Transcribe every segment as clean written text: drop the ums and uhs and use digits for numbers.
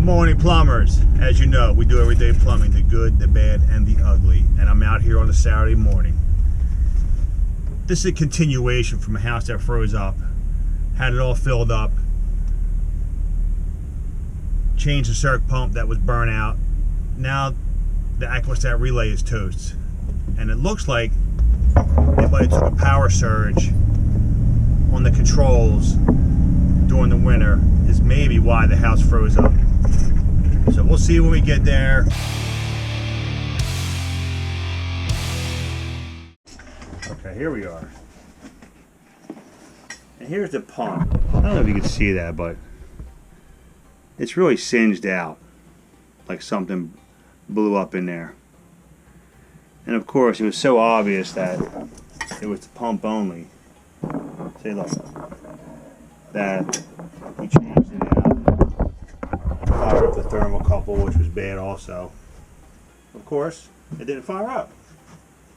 Good morning, plumbers. As you know, we do everyday plumbing, the good, the bad, and the ugly. And I'm out here on a Saturday morning. This is a continuation from a house that froze up. Had it all filled up. Changed the circ pump that was burnt out. Now the aquastat relay is toast. And it looks like anybody took a power surge on the controls during the winter is maybe why the house froze up. So we'll see when we get there. Okay, here we are. And here's the pump. I don't know if you can see that, but it's really singed out. Like something blew up in there. And of course, it was so obvious that it was the pump only. See, look. That he changed it out. Fired up the thermocouple, which was bad also. Of course, it didn't fire up.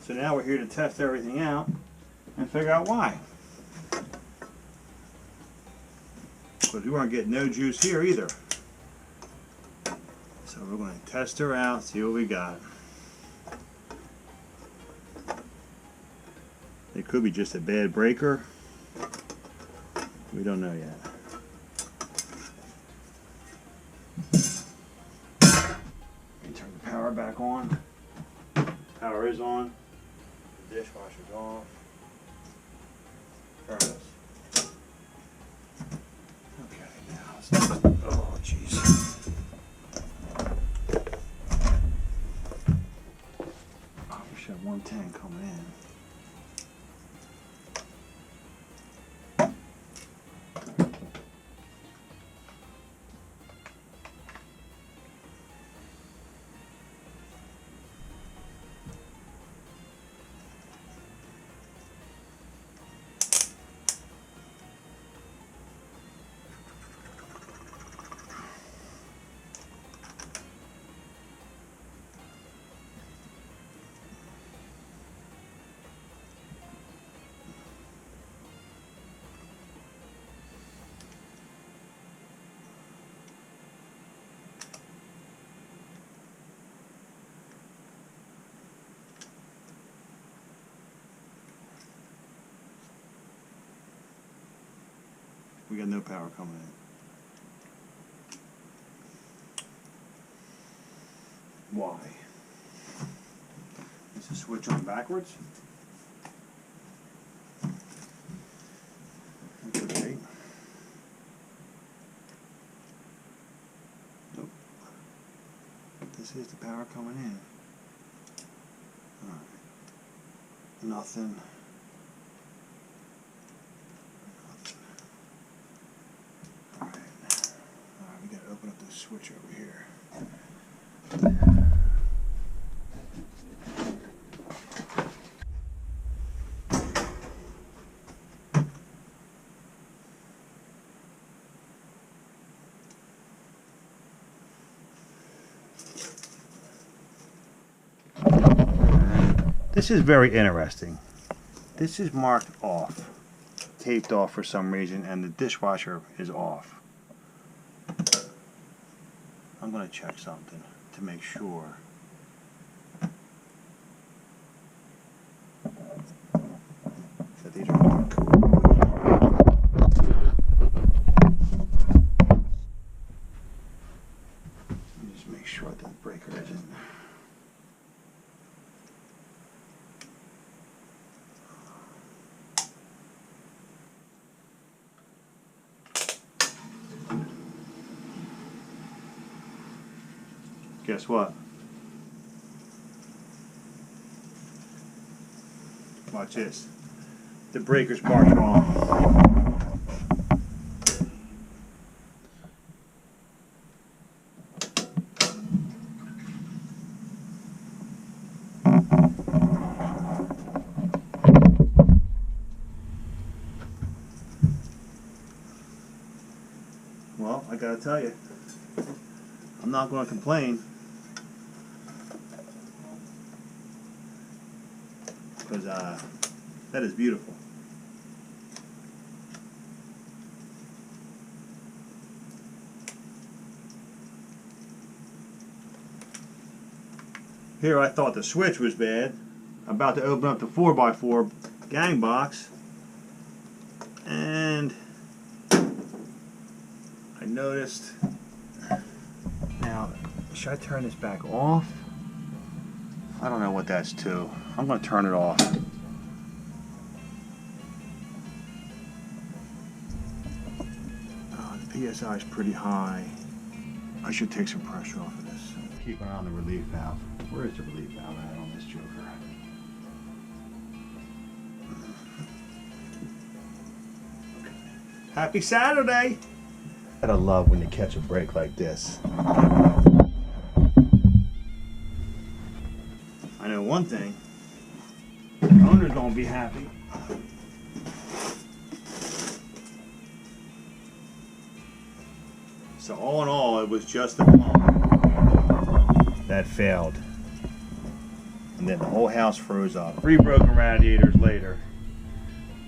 So now we're here to test everything out and figure out why. Because we weren't getting no juice here either. So we're going to test her out, see what we got. It could be just a bad breaker. We don't know yet. Turn the power back on. Power is on. The dishwasher's off. Furnace. Okay, now it's not. Oh, jeez. Oh, we should have 110 coming in. We got no power coming in. Why? Is the switch on backwards? Okay. Nope. This is the power coming in. Alright. Nothing. Open up this switch over here. This is very interesting. This is marked off, taped off for some reason, and the dishwasher is off. I'm going to check something to make sure. That these are all cool. Let me just make sure that the breaker isn't. Guess what? Watch this. The breaker's marked wrong. Well, I gotta tell you, I'm not going to complain. Because that is beautiful. Here I thought the switch was bad. I'm about to open up the 4x4 gang box, and I noticed. Now, should I turn this back off? I don't know what that's to. I'm going to turn it off. Oh, the PSI is pretty high. I should take some pressure off of this. Keep an eye on the relief valve. Where is the relief valve at on this joker? Happy Saturday! I love when you catch a break like this. I know one thing. The owner's gonna be happy. So all in all, it was just the pump that failed. And then the whole house froze up. 3 broken radiators later.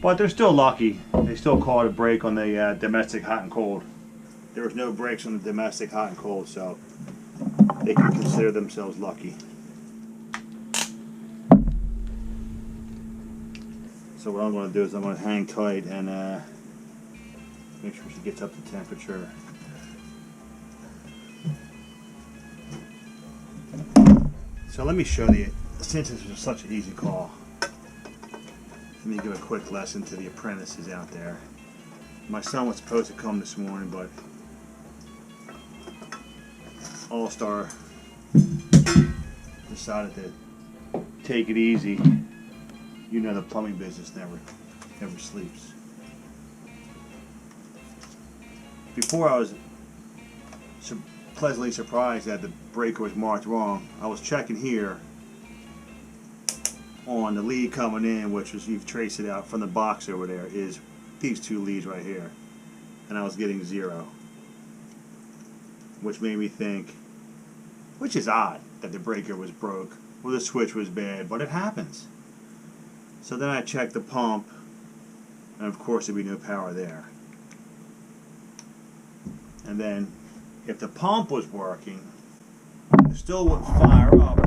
But they're still lucky. They still caught a break on the domestic hot and cold. There was no breaks on the domestic hot and cold, so they can consider themselves lucky. So what I'm going to do is I'm going to hang tight and make sure she gets up to temperature. So let me show you, since this was such an easy call, let me give a quick lesson to the apprentices out there. My son was supposed to come this morning, but All-Star decided to take it easy. You know the plumbing business never sleeps. Before I was pleasantly surprised that the breaker was marked wrong. I was checking here on the lead coming in, which was, you've traced it out from the box over there, is these 2 leads right here, and I was getting 0, which made me think, which is odd that the breaker was broke or the switch was bad, but it happens. So then I checked the pump, and of course there'd be no power there. And then if the pump was working, it still wouldn't fire up,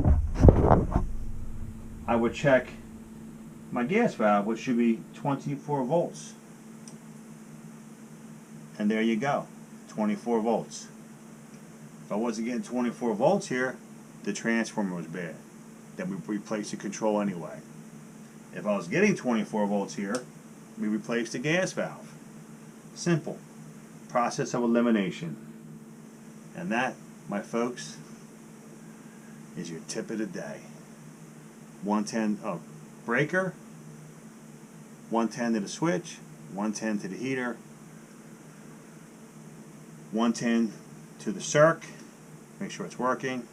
I would check my gas valve, which should be 24 volts. And there you go, 24 volts. If I wasn't getting 24 volts here, the transformer was bad. Then we replaced the control anyway. If I was getting 24 volts here, we replaced the gas valve. Simple. Process of elimination. And that, my folks, is your tip of the day. 110 breaker, 110 to the switch, 110 to the heater, 110 to the circ, make sure it's working,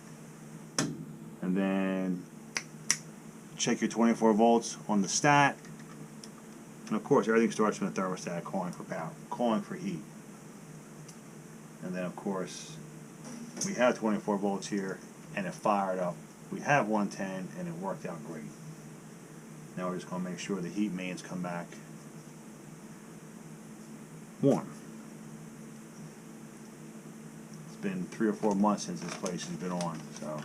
and then check your 24 volts on the stat, and of course everything starts from the thermostat calling for power, calling for heat. And then of course we have 24 volts here and it fired up. We have 110 and it worked out great. Now we're just going to make sure the heat mains come back warm. It's been 3 or 4 months since this place has been on, so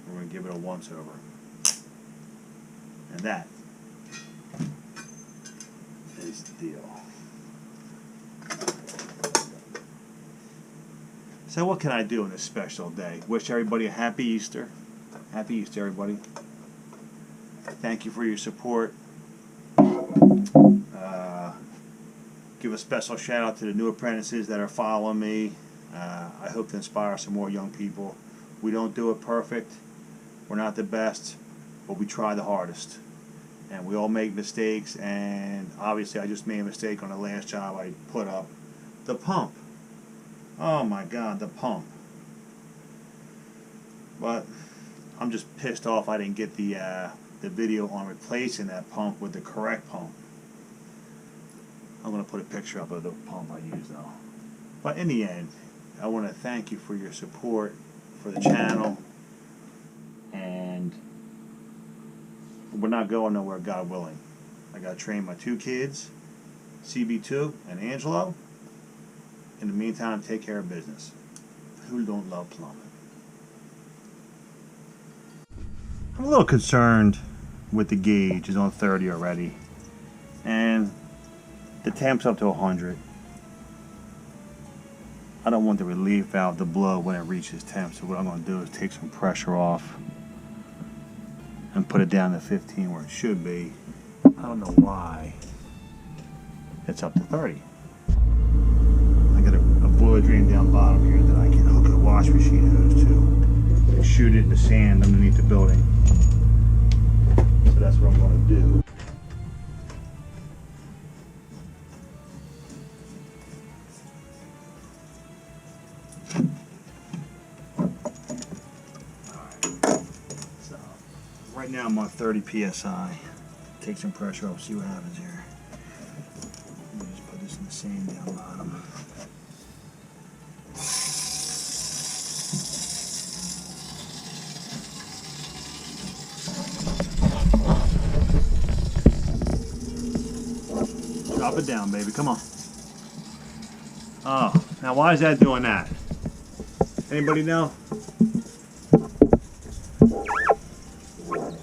we're going to give it a once over. And that is the deal. So what can I do on this special day? Wish everybody a happy Easter. Happy Easter, everybody. Thank you for your support. Give a special shout out to the new apprentices that are following me. I hope to inspire some more young people. We don't do it perfect. We're not the best, but we try the hardest. And we all make mistakes, and obviously I just made a mistake on the last job I put up. The pump. Oh my God, the pump. But I'm just pissed off I didn't get the video on replacing that pump with the correct pump. I'm going to put a picture up of the pump I use though. But in the end, I want to thank you for your support for the channel. And we're not going nowhere, God willing. I got to train my 2 kids, CB2 and Angelo. In the meantime, take care of business. Who don't love plumbing? I'm a little concerned with the gauge. It's on 30 already. And the temp's up to 100. I don't want the relief valve to blow when it reaches temp, so what I'm going to do is take some pressure off and put it down to 15 where it should be. I don't know why it's up to 30. I got a boiler drain down bottom here that I can hook a wash machine hose to and shoot it in the sand underneath the building. So that's what I'm going to do. Right now I'm on 30 psi. Take some pressure off, see what happens here. Let me just put this in the sand down bottom. Drop it down, baby, come on. Oh, now why is that doing that? Anybody know?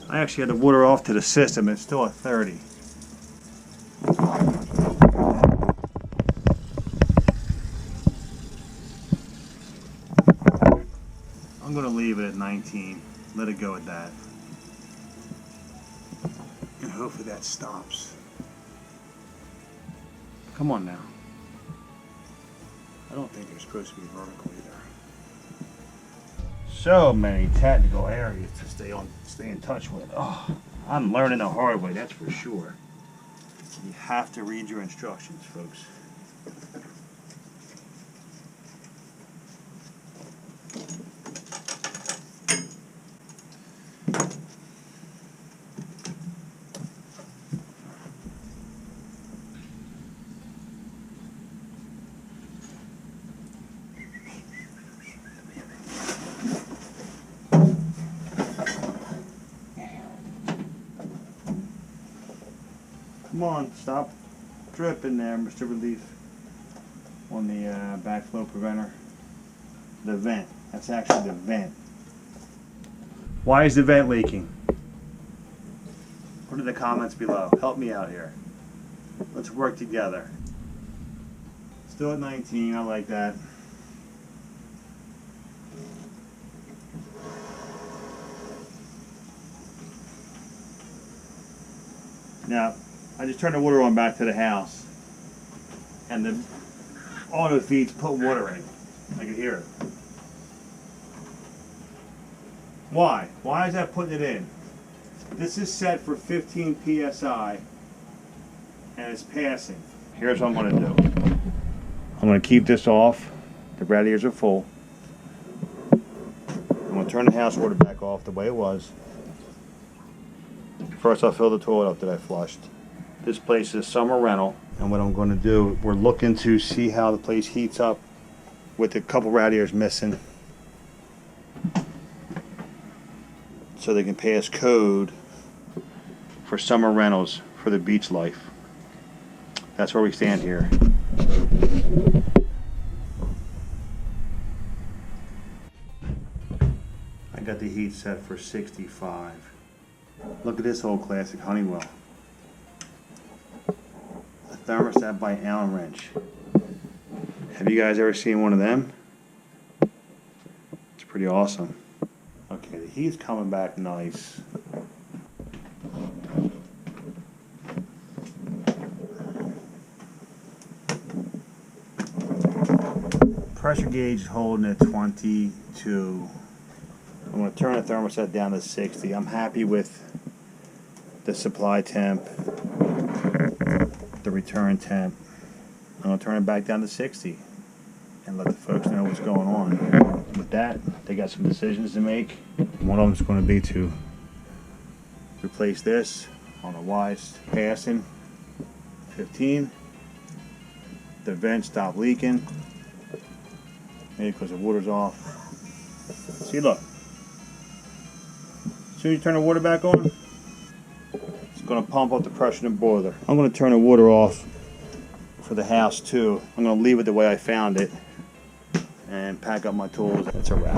I actually had the water off to the system. It's still at 30. I'm going to leave it at 19. Let it go at that. And hopefully that stops. Come on now. I don't think they're supposed to be vertical either. So many technical areas to stay in touch with. Oh, I'm learning the hard way, that's for sure. You have to read your instructions, folks. Come on, stop dripping there, Mr. Relief, on the backflow preventer. The vent, that's actually the vent. Why is the vent leaking? Put in the comments below. Help me out here. Let's work together. Still at 19, I like that. Now, I just turned the water on back to the house, and the auto feeds put water in. I can hear it. Why? Why is that putting it in? This is set for 15 psi, and it's passing. Here's what I'm going to do. I'm going to keep this off. The radiators are full. I'm going to turn the house water back off the way it was. First, I'll fill the toilet up that I flushed. This place is summer rental, and what I'm going to do, we're looking to see how the place heats up with a couple radiators missing, so they can pass code for summer rentals for the beach life. That's where we stand here. I got the heat set for 65. Look at this old classic Honeywell. Thermostat by Allen wrench. Have you guys ever seen one of them? It's pretty awesome. Okay, the heat's coming back nice. Pressure gauge is holding at 22. I'm going to turn the thermostat down to 60. I'm happy with the supply temp, the return temp. I'm going to turn it back down to 60 and let the folks know what's going on. With that, they got some decisions to make. One of them is going to be to replace this on the wise passing 15. The vent stopped leaking, maybe because the water's off. See, look. As soon as you turn the water back on, it's going to pump up the pressure in the boiler. I'm going to turn the water off for the house too. I'm going to leave it the way I found it and pack up my tools. That's a wrap.